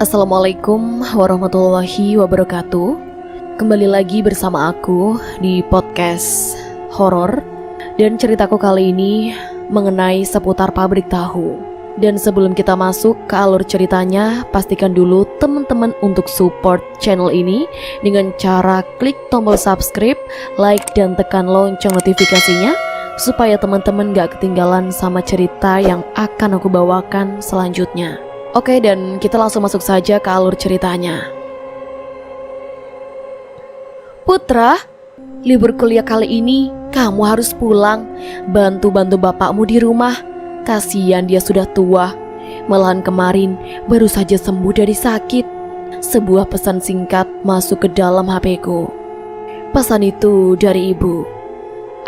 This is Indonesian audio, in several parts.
Assalamualaikum warahmatullahi wabarakatuh. Kembali lagi bersama aku di podcast horor. Dan ceritaku kali ini mengenai seputar pabrik tahu. Dan sebelum kita masuk ke alur ceritanya, pastikan dulu teman-teman untuk support channel ini dengan cara klik tombol subscribe, like, dan tekan lonceng notifikasinya supaya teman-teman gak ketinggalan sama cerita yang akan aku bawakan selanjutnya. Oke, dan kita langsung masuk saja ke alur ceritanya. Putra, libur kuliah kali ini kamu harus pulang, bantu-bantu bapakmu di rumah. Kasihan dia sudah tua. Malahan kemarin baru saja sembuh dari sakit. Sebuah pesan singkat masuk ke dalam HP-ku. Pesan itu dari ibu.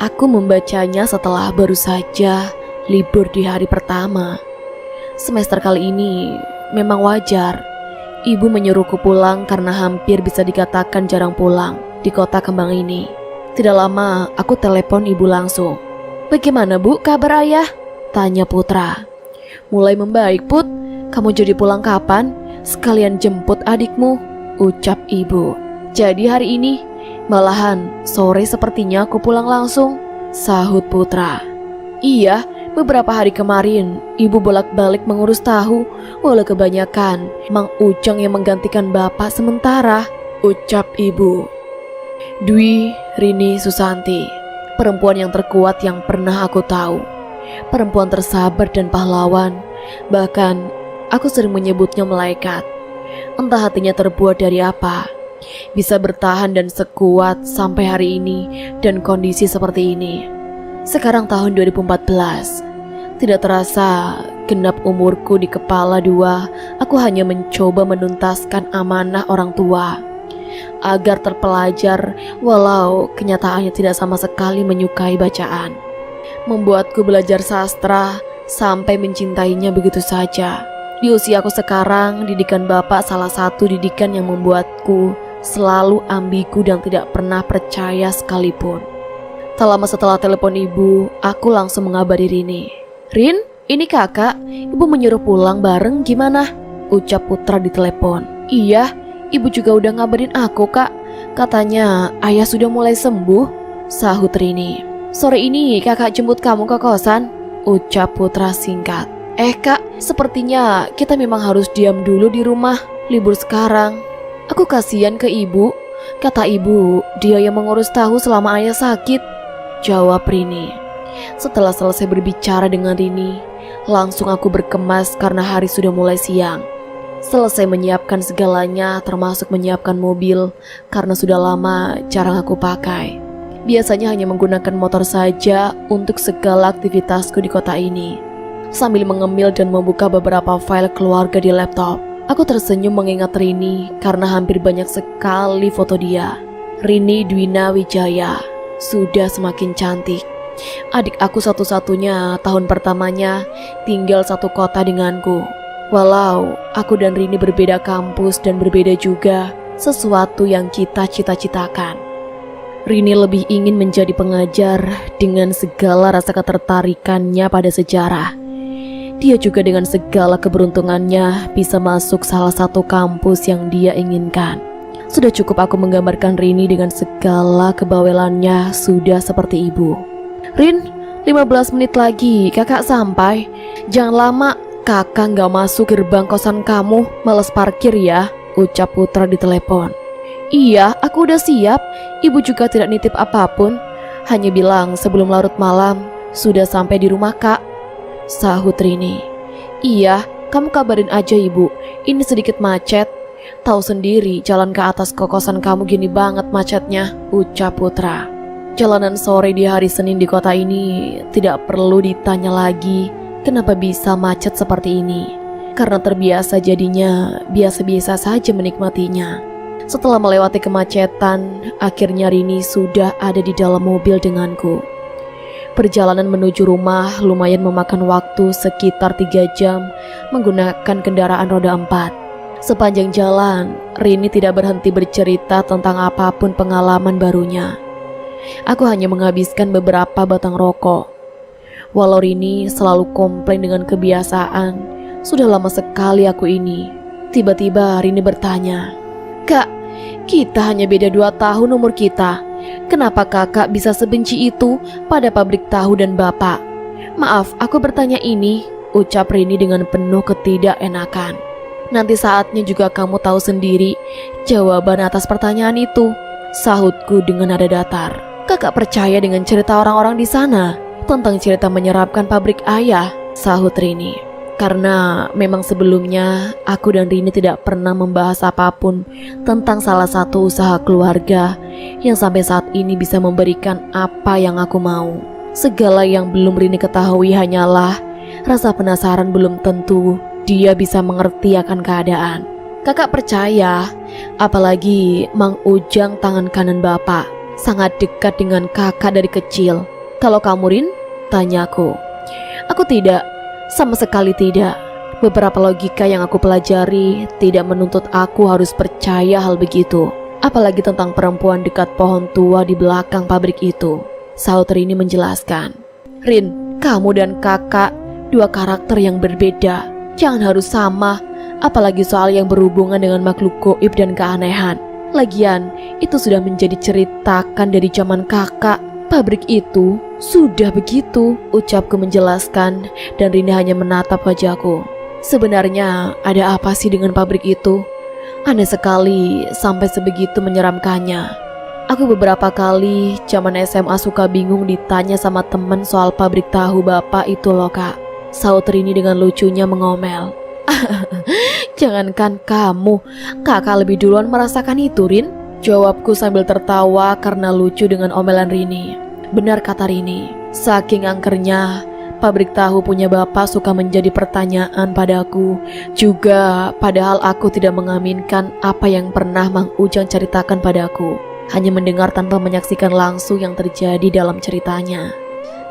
Aku membacanya setelah baru saja libur di hari pertama. Semester kali ini memang wajar. Ibu menyuruhku pulang karena hampir bisa dikatakan jarang pulang di kota kembang ini. Tidak lama aku telepon ibu langsung. Bagaimana bu kabar ayah? Tanya Putra. Mulai membaik Put. Kamu jadi pulang kapan? Sekalian jemput adikmu, ucap ibu. Jadi hari ini, malahan sore sepertinya aku pulang langsung, sahut Putra. Iya, beberapa hari kemarin ibu bolak-balik mengurus tahu, walau kebanyakan Mang Ujang yang menggantikan bapak sementara, ucap ibu. Dwi Rini Susanti, perempuan yang terkuat yang pernah aku tahu. Perempuan tersabar dan pahlawan. Bahkan aku sering menyebutnya malaikat. Entah hatinya terbuat dari apa, bisa bertahan dan sekuat sampai hari ini dan kondisi seperti ini. Sekarang tahun 2014. Tidak terasa genap umurku di kepala dua. Aku hanya mencoba menuntaskan amanah orang tua agar terpelajar, walau kenyataannya tidak sama sekali menyukai bacaan. Membuatku belajar sastra sampai mencintainya begitu saja. Di usiaku sekarang, didikan bapak salah satu didikan yang membuatku selalu ambigu dan tidak pernah percaya sekalipun. Tak lama setelah telepon ibu, aku langsung mengabari Rini. Rin, ini kakak, ibu menyuruh pulang bareng gimana? Ucap Putra di telepon. Iya, ibu juga udah ngabarin aku kak. Katanya ayah sudah mulai sembuh, sahut Rini. Sore ini kakak jemput kamu ke kosan, ucap Putra singkat. Kak, sepertinya kita memang harus diam dulu di rumah, libur sekarang. Aku kasihan ke ibu. Kata ibu, dia yang mengurus tahu selama ayah sakit, jawab Rini. Setelah selesai berbicara dengan Rini, langsung aku berkemas karena hari sudah mulai siang. Selesai menyiapkan segalanya, termasuk menyiapkan mobil, karena sudah lama jarang aku pakai. Biasanya hanya menggunakan motor saja untuk segala aktivitasku di kota ini. Sambil mengemil dan membuka beberapa file keluarga di laptop, aku tersenyum mengingat Rini karena hampir banyak sekali foto dia. Rini Dwina Wijaya sudah semakin cantik. Adik aku satu-satunya, tahun pertamanya tinggal satu kota denganku. Walau aku dan Rini berbeda kampus dan berbeda juga sesuatu yang kita cita-citakan. Rini lebih ingin menjadi pengajar dengan segala rasa ketertarikannya pada sejarah. Dia juga dengan segala keberuntungannya bisa masuk salah satu kampus yang dia inginkan. Sudah cukup aku menggambarkan Rini dengan segala kebawelannya sudah seperti ibu. Rin, 15 menit lagi kakak sampai. Jangan lama, kakak gak masuk gerbang kosan kamu, males parkir ya, ucap Putra di telepon. Iya, aku udah siap. Ibu juga tidak nitip apapun. Hanya bilang sebelum larut malam sudah sampai di rumah kak, sahut Rini. Iya, kamu kabarin aja ibu. Ini sedikit macet. Tahu sendiri jalan ke atas ke kosan kamu gini banget macetnya, ucap Putra. Jalanan sore di hari Senin di kota ini tidak perlu ditanya lagi kenapa bisa macet seperti ini. Karena terbiasa jadinya biasa-biasa saja menikmatinya. Setelah melewati kemacetan, akhirnya Rini sudah ada di dalam mobil denganku. Perjalanan menuju rumah lumayan memakan waktu sekitar 3 jam menggunakan kendaraan roda 4. Sepanjang jalan, Rini tidak berhenti bercerita tentang apapun pengalaman barunya. Aku hanya menghabiskan beberapa batang rokok. Walau Rini selalu komplain dengan kebiasaan, sudah lama sekali aku ini Tiba-tiba Rini bertanya, "Kak, kita hanya beda 2 tahun umur kita. Kenapa kakak bisa sebenci itu pada pabrik tahu dan bapak?" "Maaf, aku bertanya ini," ucap Rini dengan penuh ketidakenakan. "Nanti saatnya juga kamu tahu sendiri jawaban atas pertanyaan itu," sahutku dengan nada datar. "Kakak percaya dengan cerita orang-orang di sana tentang cerita menyeramkan pabrik ayah?" sahut Rini. Karena memang sebelumnya aku dan Rini tidak pernah membahas apapun tentang salah satu usaha keluarga yang sampai saat ini bisa memberikan apa yang aku mau. Segala yang belum Rini ketahui hanyalah rasa penasaran belum tentu dia bisa mengerti akan keadaan. "Kakak percaya, apalagi Mang Ujang tangan kanan bapak sangat dekat dengan kakak dari kecil. Kalau kamu, Rin?" tanyaku. "Aku tidak. Sama sekali tidak. Beberapa logika yang aku pelajari tidak menuntut aku harus percaya hal begitu. Apalagi tentang perempuan dekat pohon tua di belakang pabrik itu," sahut Rini menjelaskan. "Rin, kamu dan kakak 2 karakter yang berbeda. Jangan harus sama, apalagi soal yang berhubungan dengan makhluk gaib dan keanehan. Lagian, itu sudah menjadi ceritakan dari zaman kakak. Pabrik itu sudah begitu," ucapku menjelaskan, dan Rini hanya menatap wajahku. "Sebenarnya ada apa sih dengan pabrik itu? Aneh sekali sampai sebegitu menyeramkannya. Aku beberapa kali zaman SMA suka bingung ditanya sama temen soal pabrik tahu bapak itu loh, Kak," sahut Rini dengan lucunya mengomel. "Jangankan kamu, kakak lebih duluan merasakan itu, Rin," jawabku sambil tertawa karena lucu dengan omelan Rini. Benar kata Rini, saking angkernya pabrik tahu punya bapak suka menjadi pertanyaan padaku. Juga padahal aku tidak mengaminkan apa yang pernah Mang Ujang ceritakan padaku, hanya mendengar tanpa menyaksikan langsung yang terjadi dalam ceritanya.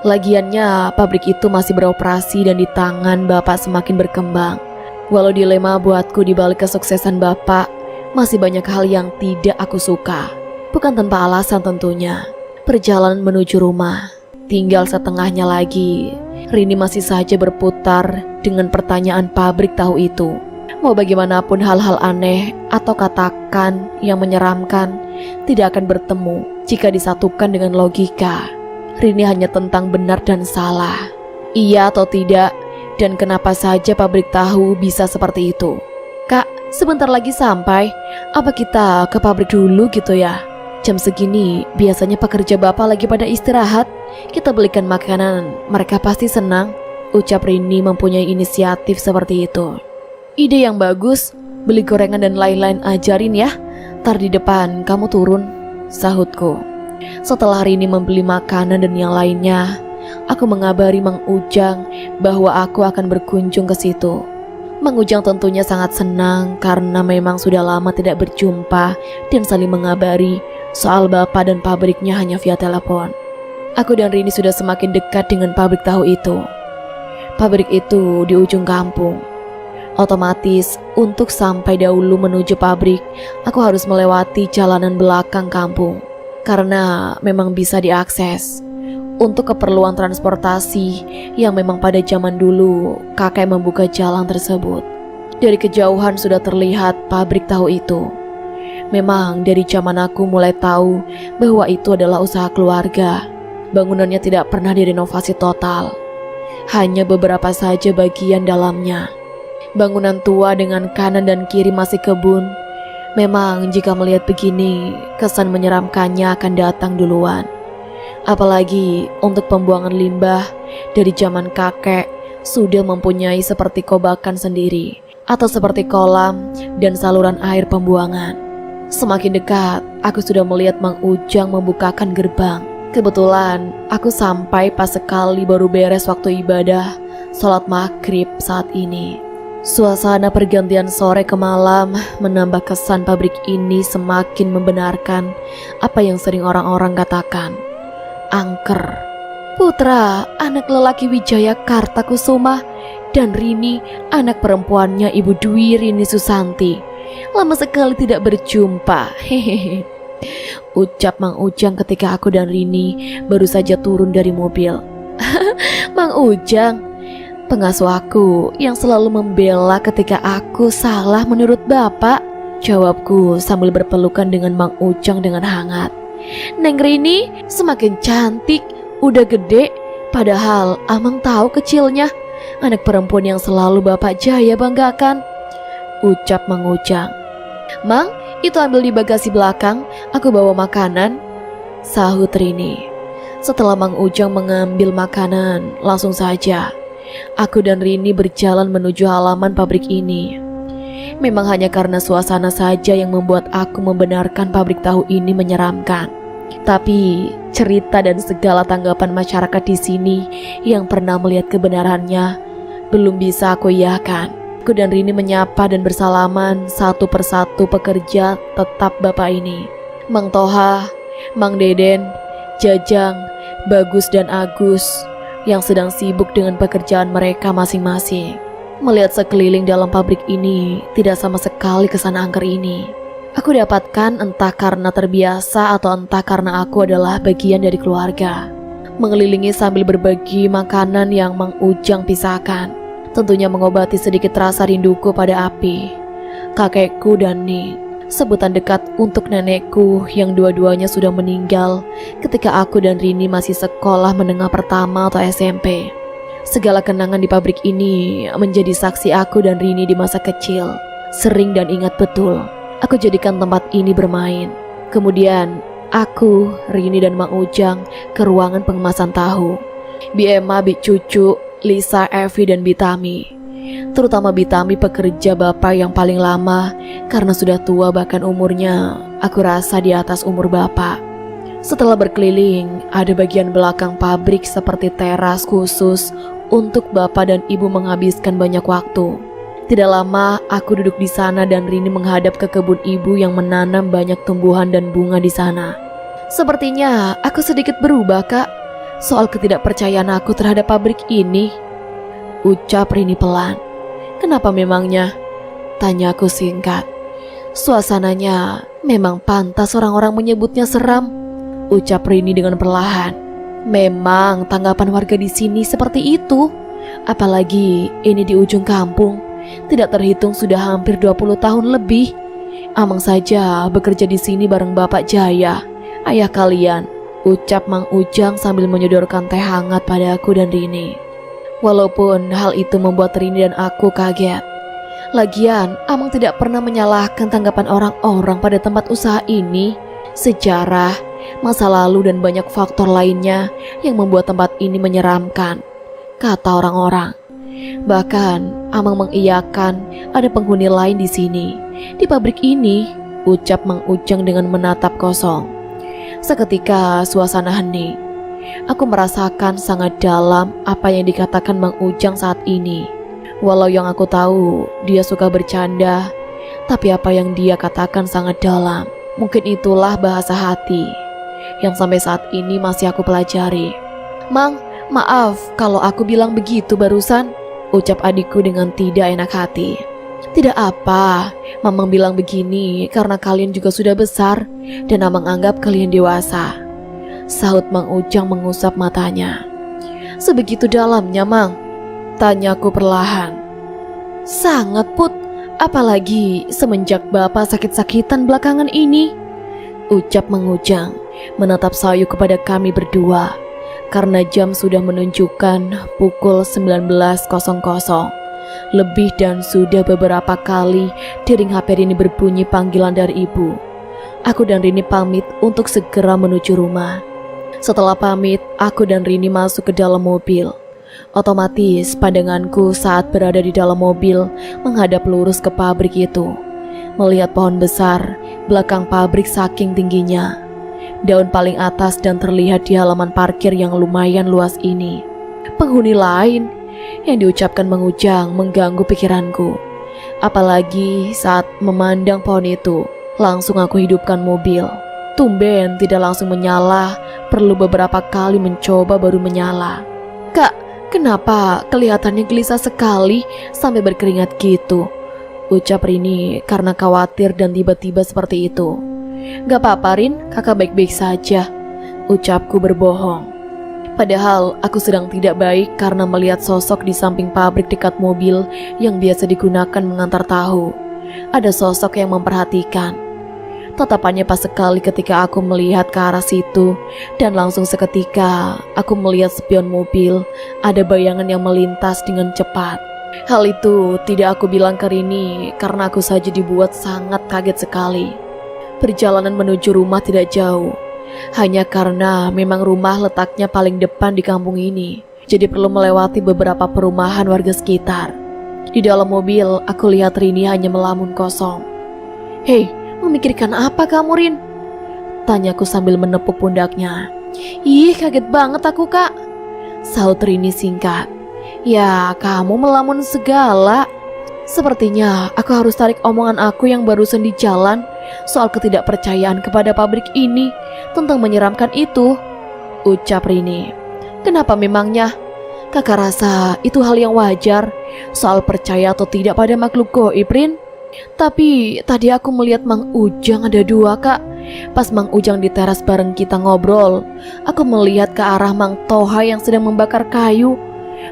Lagiannya pabrik itu masih beroperasi dan di tangan bapak semakin berkembang. Walau dilema buatku di balik kesuksesan bapak, masih banyak hal yang tidak aku suka. Bukan tanpa alasan tentunya. Perjalanan menuju rumah, tinggal setengahnya lagi. Rini masih saja berputar dengan pertanyaan pabrik tahu itu. Mau bagaimanapun hal-hal aneh atau katakan yang menyeramkan tidak akan bertemu jika disatukan dengan logika. Rini hanya tentang benar dan salah, iya atau tidak, dan kenapa saja pabrik tahu bisa seperti itu. "Kak, sebentar lagi sampai. Apa kita ke pabrik dulu gitu ya? Jam segini biasanya pekerja bapak lagi pada istirahat. Kita belikan makanan, mereka pasti senang," ucap Rini mempunyai inisiatif seperti itu. "Ide yang bagus, beli gorengan dan lain-lain ajarin ya. Tar di depan kamu turun," sahutku. Setelah Rini membeli makanan dan yang lainnya, aku mengabari Mang Ujang bahwa aku akan berkunjung ke situ. Mang Ujang tentunya sangat senang karena memang sudah lama tidak berjumpa dan saling mengabari soal bapak dan pabriknya hanya via telepon. Aku dan Rini sudah semakin dekat dengan pabrik tahu itu. Pabrik itu di ujung kampung. Otomatis untuk sampai dahulu menuju pabrik, aku harus melewati jalanan belakang kampung karena memang bisa diakses untuk keperluan transportasi yang memang pada zaman dulu kakek membuka jalan tersebut. Dari kejauhan sudah terlihat pabrik tahu itu. Memang dari zaman aku mulai tahu bahwa itu adalah usaha keluarga. Bangunannya tidak pernah direnovasi total, hanya beberapa saja bagian dalamnya. Bangunan tua dengan kanan dan kiri masih kebun. Memang jika melihat begini, kesan menyeramkannya akan datang duluan. Apalagi untuk pembuangan limbah, dari zaman kakek sudah mempunyai seperti kobakan sendiri atau seperti kolam dan saluran air pembuangan. Semakin dekat, aku sudah melihat Mang Ujang membukakan gerbang. Kebetulan aku sampai pas sekali baru beres waktu ibadah sholat maghrib saat ini. Suasana pergantian sore ke malam menambah kesan pabrik ini semakin membenarkan apa yang sering orang-orang katakan, angker. Putra, anak lelaki Wijaya Kartakusuma, dan Rini, anak perempuannya Ibu Dwi Rini Susanti. Lama sekali tidak berjumpa, hehehe, ucap Mang Ujang ketika aku dan Rini baru saja turun dari mobil. "Mang Ujang, Pengasuh aku yang selalu membela ketika aku salah menurut bapak, jawabku sambil berpelukan dengan Mang Ujang dengan hangat. Neng Rini semakin cantik, udah gede, padahal Amang tahu kecilnya, anak perempuan yang selalu Bapak Jaya banggakan, ucap Mang Ujang. Mang, itu ambil di bagasi belakang, aku bawa makanan, sahut Rini. Setelah Mang Ujang mengambil makanan, langsung saja aku dan Rini berjalan menuju halaman pabrik ini. Memang hanya karena suasana saja yang membuat aku membenarkan pabrik tahu ini menyeramkan. Tapi cerita dan segala tanggapan masyarakat di sini yang pernah melihat kebenarannya belum bisa aku iakan. Aku dan Rini menyapa dan bersalaman satu persatu pekerja tetap bapak ini. Mang Toha, Mang Deden, Jajang, Bagus dan Agus yang sedang sibuk dengan pekerjaan mereka masing-masing. Melihat sekeliling dalam pabrik ini, tidak sama sekali kesan angker ini. Aku dapatkan entah karena terbiasa atau entah karena aku adalah bagian dari keluarga. Mengelilingi sambil berbagi makanan yang Mang Ujang pisahkan, tentunya mengobati sedikit rasa rinduku pada Api, kakekku dan Ning. Sebutan dekat untuk nenekku yang dua-duanya sudah meninggal ketika aku dan Rini masih sekolah menengah pertama atau SMP. Segala kenangan di pabrik ini menjadi saksi aku dan Rini di masa kecil. Sering dan ingat betul, aku jadikan tempat ini bermain. Kemudian aku, Rini dan Mang Ujang ke ruangan pengemasan tahu. Bi Emma, Bi Cucu, Lisa, Evi dan Bi Tami. Terutama Bi Tami pekerja bapak yang paling lama karena sudah tua, bahkan umurnya aku rasa di atas umur bapak. Setelah berkeliling, ada bagian belakang pabrik seperti teras khusus untuk bapak dan ibu menghabiskan banyak waktu. Tidak lama aku duduk di sana dan Rini menghadap ke kebun ibu yang menanam banyak tumbuhan dan bunga di sana. Sepertinya aku sedikit berubah, Kak, soal ketidakpercayaan aku terhadap pabrik ini, ucap Rini pelan. Kenapa memangnya? Tanya aku singkat. Suasananya memang pantas orang-orang menyebutnya seram, ucap Rini dengan perlahan. Memang tanggapan warga di sini seperti itu. Apalagi ini di ujung kampung. Tidak terhitung sudah hampir 20 tahun lebih. Amang saja bekerja di sini bareng Bapak Jaya, ayah kalian, ucap Mang Ujang sambil menyodorkan teh hangat pada aku dan Rini. Walaupun hal itu membuat Rini dan aku kaget. Lagian, Amang tidak pernah menyalahkan tanggapan orang-orang pada tempat usaha ini. Sejarah, masa lalu dan banyak faktor lainnya yang membuat tempat ini menyeramkan, kata orang-orang. Bahkan, Amang mengiyakan ada penghuni lain di sini, di pabrik ini, ucap Mang Ujang dengan menatap kosong. Seketika suasana hening. Aku merasakan sangat dalam apa yang dikatakan Mang Ujang saat ini. Walau yang aku tahu dia suka bercanda, tapi apa yang dia katakan sangat dalam. Mungkin itulah bahasa hati yang sampai saat ini masih aku pelajari. Mang, maaf kalau aku bilang begitu barusan, ucap adikku dengan tidak enak hati. Tidak apa, Mamang bilang begini karena kalian juga sudah besar dan Amang anggap kalian dewasa, sahut Mang Ujang mengusap matanya. Sebegitu dalamnya, Mang? Tanyaku perlahan. Sangat, Put. Apalagi semenjak Bapak sakit-sakitan belakangan ini, ucap Mang Ujang menatap sayu kepada kami berdua. Karena jam sudah menunjukkan pukul 19.00 lebih dan sudah beberapa kali dering HP Rini berbunyi panggilan dari ibu. Aku dan Rini pamit untuk segera menuju rumah. Setelah pamit, aku dan Rini masuk ke dalam mobil. Otomatis pandanganku saat berada di dalam mobil menghadap lurus ke pabrik itu. Melihat pohon besar belakang pabrik saking tingginya. Daun paling atas dan terlihat di halaman parkir yang lumayan luas ini. Penghuni lain yang diucapkan Mang Ujang mengganggu pikiranku. Apalagi saat memandang pohon itu, langsung aku hidupkan mobil. Tumben tidak langsung menyala, perlu beberapa kali mencoba baru menyala. Kak, kenapa kelihatannya gelisah sekali sampai berkeringat gitu? Ucap Rini karena khawatir dan tiba-tiba seperti itu. Gak apa-apa Rin, kakak baik-baik saja, ucapku berbohong. Padahal aku sedang tidak baik karena melihat sosok di samping pabrik dekat mobil yang biasa digunakan mengantar tahu. Ada sosok yang memperhatikan. Tatapannya pas sekali ketika aku melihat ke arah situ, dan langsung seketika aku melihat spion mobil, ada bayangan yang melintas dengan cepat. Hal itu tidak aku bilang ke Rini karena aku saja dibuat sangat kaget sekali. Perjalanan menuju rumah tidak jauh, hanya karena memang rumah letaknya paling depan di kampung ini, jadi perlu melewati beberapa perumahan warga sekitar. Di dalam mobil, aku lihat Rini hanya melamun kosong. "Hei, memikirkan apa kamu, Rin?" tanyaku sambil menepuk pundaknya. "Ih, kaget banget aku, Kak," sahut Rini singkat. "Ya, kamu melamun segala. Sepertinya aku harus tarik omongan aku yang barusan di jalan soal ketidakpercayaan kepada pabrik ini tentang menyeramkan itu," ucap Rini. "Kenapa memangnya? Kakak rasa itu hal yang wajar soal percaya atau tidak pada makhluk gaib, Rin. Tapi tadi aku melihat Mang Ujang ada dua, Kak. Pas Mang Ujang di teras bareng kita ngobrol, aku melihat ke arah Mang Toha yang sedang membakar kayu.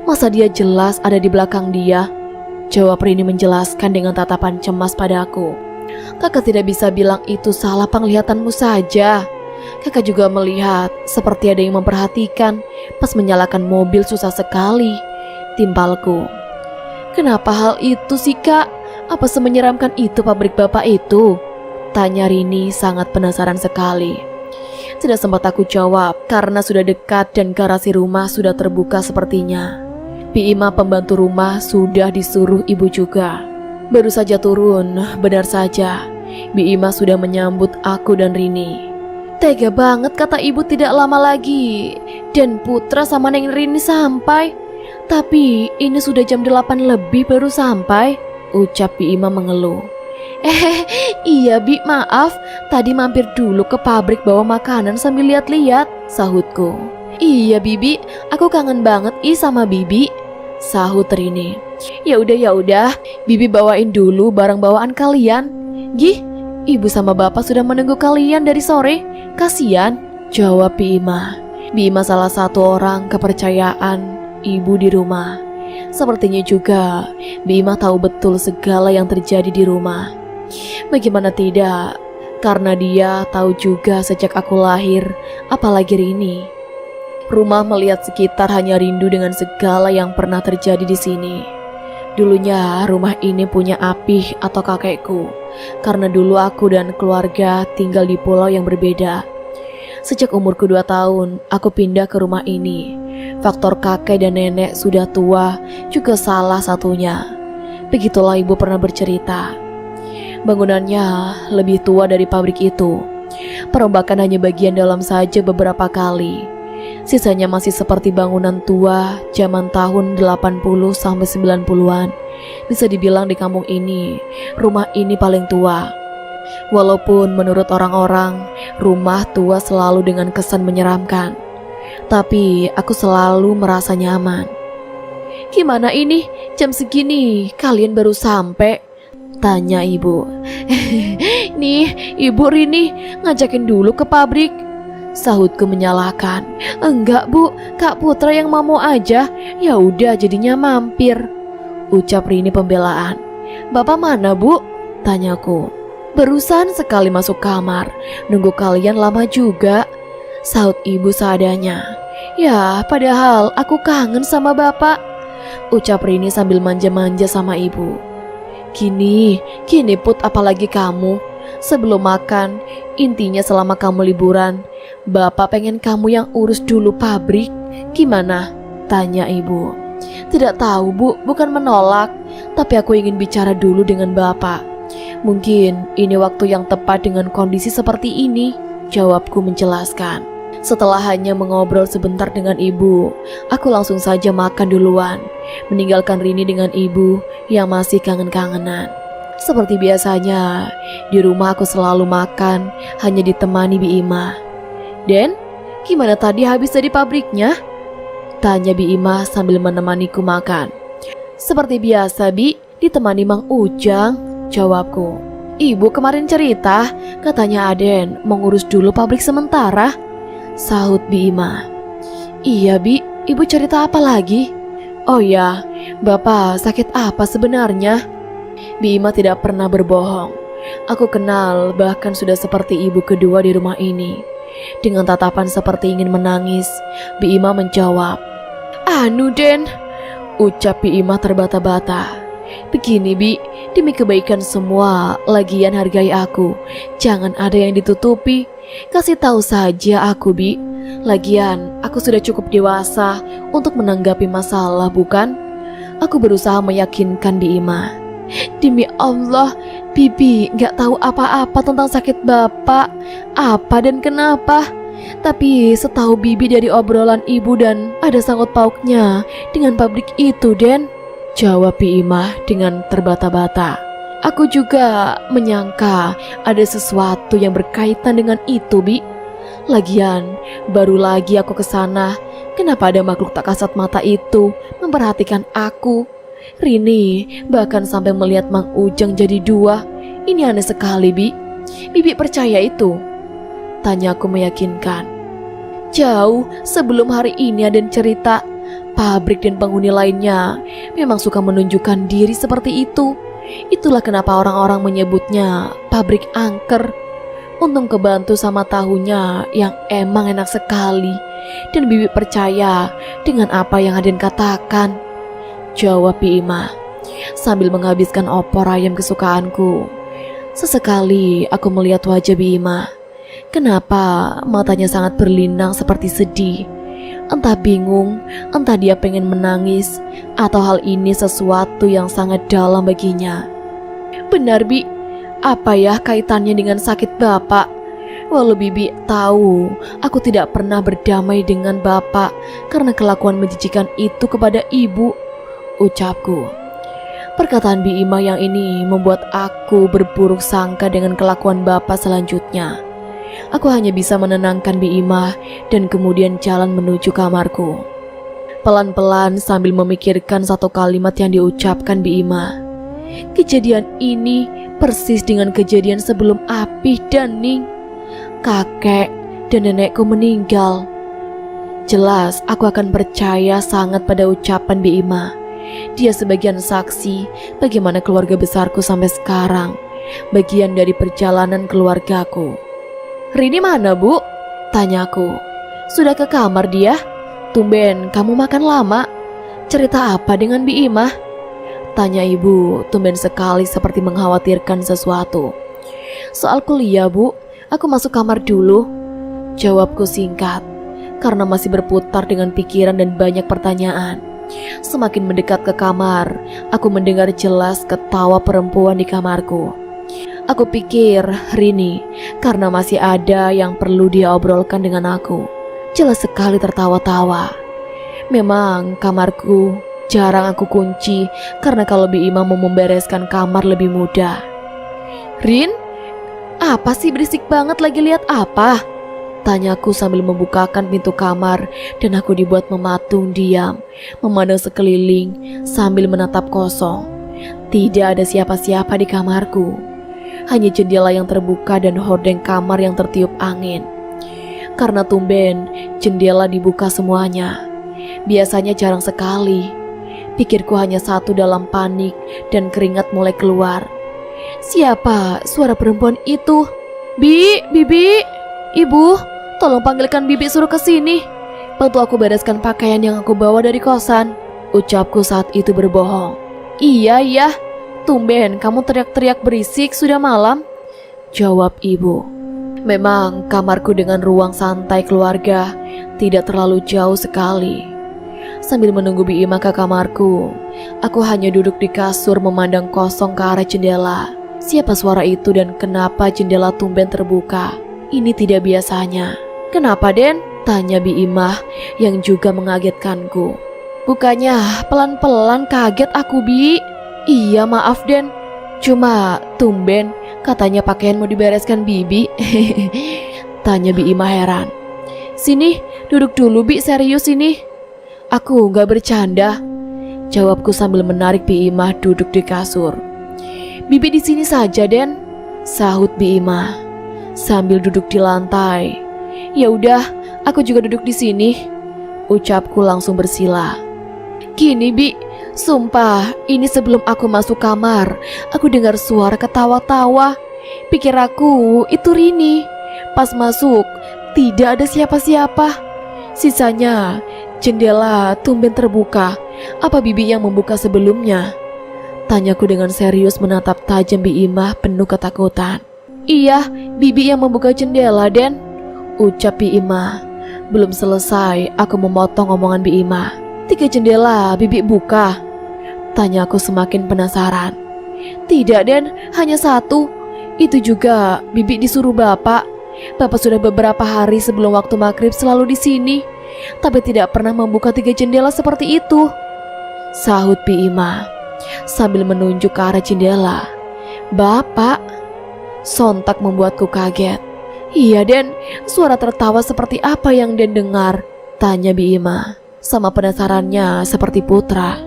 Masa dia jelas ada di belakang dia?" jawab Rini menjelaskan dengan tatapan cemas padaku. "Kakak tidak bisa bilang itu salah penglihatanmu saja. Kakak juga melihat seperti ada yang memperhatikan pas menyalakan mobil susah sekali," timpalku. "Kenapa hal itu sih, Kak? Apa semenyeramkan itu pabrik bapak itu?" tanya Rini sangat penasaran sekali. Tidak sempat aku jawab karena sudah dekat dan garasi rumah sudah terbuka sepertinya. Bi Ima pembantu rumah sudah disuruh ibu juga. Baru saja turun, benar saja Bi Ima sudah menyambut aku dan Rini. "Tega banget kata ibu tidak lama lagi dan Putra sama Neng Rini sampai. Tapi ini sudah jam 8 lebih baru sampai," ucap Bi Ima mengeluh. Iya Bi, maaf, tadi mampir dulu ke pabrik bawa makanan sambil lihat-lihat," sahutku. "Iya Bibi, aku kangen banget sama Bibi," sahut Rini. Ya udah, Bibi bawain dulu barang bawaan kalian. "Gih, ibu sama bapak sudah menunggu kalian dari sore, kasihan," jawab Bi Ima. Bi Ima salah satu orang kepercayaan ibu di rumah. Sepertinya juga Bi Ima tahu betul segala yang terjadi di rumah. Bagaimana tidak, karena dia tahu juga sejak aku lahir, apalagi Rini. Rumah melihat sekitar hanya rindu dengan segala yang pernah terjadi di sini. Dulunya rumah ini punya Apih atau kakekku, karena dulu aku dan keluarga tinggal di pulau yang berbeda. Sejak umurku 2 tahun, aku pindah ke rumah ini. Faktor kakek dan nenek sudah tua juga salah satunya. Begitulah ibu pernah bercerita. Bangunannya lebih tua dari pabrik itu. Perombakan hanya bagian dalam saja beberapa kali. Sisanya masih seperti bangunan tua zaman tahun 80 sampai 90-an. Bisa dibilang di kampung ini, rumah ini paling tua. Walaupun menurut orang-orang, rumah tua selalu dengan kesan menyeramkan, tapi aku selalu merasa nyaman. "Gimana ini? Jam segini kalian baru sampai?" tanya ibu. "Nih, Ibu Rini ngajakin dulu ke pabrik," sahutku menyalahkan. "Enggak Bu, Kak Putra yang mau aja. Ya udah jadinya mampir," ucap Rini pembelaan. "Bapak mana Bu?" tanyaku. "Barusan sekali masuk kamar. Nunggu kalian lama juga," sahut ibu seadanya. "Ya, padahal aku kangen sama bapak," ucap Rini sambil manja-manja sama ibu. Gini Put, apalagi kamu. Sebelum makan, intinya selama kamu liburan, bapak pengen kamu yang urus dulu pabrik. Gimana?" tanya ibu. "Tidak tahu Bu, bukan menolak, tapi aku ingin bicara dulu dengan bapak. Mungkin ini waktu yang tepat dengan kondisi seperti ini," jawabku menjelaskan. Setelah hanya mengobrol sebentar dengan ibu, aku langsung saja makan duluan, meninggalkan Rini dengan ibu yang masih kangen-kangenan. Seperti biasanya, di rumah aku selalu makan hanya ditemani Bi Ima. "Den, gimana tadi habis dari pabriknya?" tanya Bi Ima sambil menemaniku makan. "Seperti biasa Bi, ditemani Mang Ujang," jawabku. "Ibu kemarin cerita, katanya Aden mau ngurus dulu pabrik sementara," sahut Bi Ima. Iya, Bi. Ibu cerita apa lagi? Oh ya, Bapak sakit apa sebenarnya? Bi Ima tidak pernah berbohong. Aku kenal, bahkan sudah seperti ibu kedua di rumah ini. Dengan tatapan seperti ingin menangis, Bi Ima menjawab, "Anu Den," ucap Bi Ima terbata-bata. "Begini Bi, demi kebaikan semua, lagian hargai aku. Jangan ada yang ditutupi. Kasih tahu saja aku Bi. Lagian aku sudah cukup dewasa untuk menanggapi masalah, bukan?" Aku berusaha meyakinkan Bi Ima. "Demi Allah, Bibi gak tahu apa-apa tentang sakit Bapak, apa dan kenapa. Tapi setahu Bibi dari obrolan ibu dan ada sangkut pautnya dengan pabrik itu, Den," jawab Bi Ima dengan terbata-bata. "Aku juga menyangka ada sesuatu yang berkaitan dengan itu, Bi. Lagian, baru lagi aku kesana, kenapa ada makhluk tak kasat mata itu memperhatikan aku? Rini bahkan sampai melihat Mang Ujang jadi dua. Ini aneh sekali, Bi. Bibi percaya itu?" tanyaku meyakinkan. "Jauh sebelum hari ini ada cerita, pabrik dan penghuni lainnya memang suka menunjukkan diri seperti itu. Itulah kenapa orang-orang menyebutnya pabrik angker. Untung kebantu sama tahunya yang emang enak sekali. Dan Bibi percaya dengan apa yang Aden katakan," jawab Bi Ima sambil menghabiskan opor ayam kesukaanku. Sesekali aku melihat wajah Bi Ima. Kenapa matanya sangat berlinang seperti sedih? Entah bingung, entah dia pengen menangis, atau hal ini sesuatu yang sangat dalam baginya. "Benar Bi, apa ya kaitannya dengan sakit Bapak? Walau Bibi tahu aku tidak pernah berdamai dengan Bapak karena kelakuan menjijikan itu kepada ibu," ucapku. Perkataan Bi Ima yang ini membuat aku berburuk sangka dengan kelakuan Bapak selanjutnya. Aku hanya bisa menenangkan Bi Ima dan kemudian jalan menuju kamarku. Pelan-pelan sambil memikirkan satu kalimat yang diucapkan Bi Ima. Kejadian ini persis dengan kejadian sebelum Apih dan Ning. Kakek dan nenekku meninggal. Jelas aku akan percaya sangat pada ucapan Bi Ima. Dia sebagian saksi bagaimana keluarga besarku sampai sekarang, bagian dari perjalanan keluargaku. "Rini mana, Bu?" tanyaku. "Sudah ke kamar dia? Tumben kamu makan lama. Cerita apa dengan Bi Ima?" tanya ibu, tumben sekali seperti mengkhawatirkan sesuatu. "Soal kuliah, Bu. Aku masuk kamar dulu," jawabku singkat, karena masih berputar dengan pikiran dan banyak pertanyaan. Semakin mendekat ke kamar, aku mendengar jelas ketawa perempuan di kamarku. Aku pikir Rini, karena masih ada yang perlu dia obrolkan dengan aku. Jelas sekali tertawa-tawa. Memang kamarku jarang aku kunci, karena kalau Bi Ima mau membereskan kamar lebih mudah. "Rin, apa sih berisik banget, lagi lihat apa?" tanyaku sambil membukakan pintu kamar, dan aku dibuat mematung diam, memandang sekeliling sambil menatap kosong. Tidak ada siapa-siapa di kamarku. Hanya jendela yang terbuka dan hordeng kamar yang tertiup angin. Karena tumben jendela dibuka semuanya. Biasanya jarang sekali. Pikirku hanya satu dalam panik dan keringat mulai keluar. Siapa suara perempuan itu? Bibi, Ibu, tolong panggilkan Bibi, suruh ke sini. Bantu aku bereskan pakaian yang aku bawa dari kosan, ucapku saat itu berbohong. Iya, tumben kamu teriak-teriak berisik, sudah malam, jawab ibu. Memang kamarku dengan ruang santai keluarga tidak terlalu jauh sekali. Sambil menunggu Bi Ima ke kamarku, aku hanya duduk di kasur memandang kosong ke arah jendela. Siapa suara itu dan kenapa jendela tumben terbuka? Ini tidak biasanya. Kenapa, Den? Tanya Bi Ima yang juga mengagetkanku. Bukannya pelan-pelan, kaget aku, Bi. Iya, maaf, Den. Cuma tumben katanya pakaian mau dibereskan Bibi. Tanya Bi Ima heran. Sini, duduk dulu, Bi, serius ini. Aku gak bercanda, jawabku sambil menarik Bi Ima duduk di kasur. Bibi di sini saja, Den, sahut Bi Ima sambil duduk di lantai. Ya udah, aku juga duduk di sini, Ucapku langsung bersila. Gini Bi, sumpah ini sebelum aku masuk kamar, aku dengar suara ketawa-tawa. Pikir aku itu Rini. Pas masuk, tidak ada siapa-siapa. Sisanya, jendela tumben terbuka. Apa Bibi yang membuka sebelumnya? Tanyaku dengan serius menatap tajam Bi Imah penuh ketakutan. Iya, Bibi yang membuka jendela, Den. Ucap Bi Imah. Belum selesai, aku memotong omongan Bi Imah. 3 jendela Bibi buka? Tanyaku semakin penasaran. Tidak, Den, hanya 1. Itu juga Bibi disuruh Bapak. Bapak sudah beberapa hari sebelum waktu maghrib selalu di sini, tapi tidak pernah membuka 3 jendela seperti itu. Sahut Bi Imah sambil menunjuk ke arah jendela. Bapak? Sontak membuatku kaget. Iya Den, suara tertawa seperti apa yang Den dengar? Tanya Bi Imah sama penasarannya seperti Putra.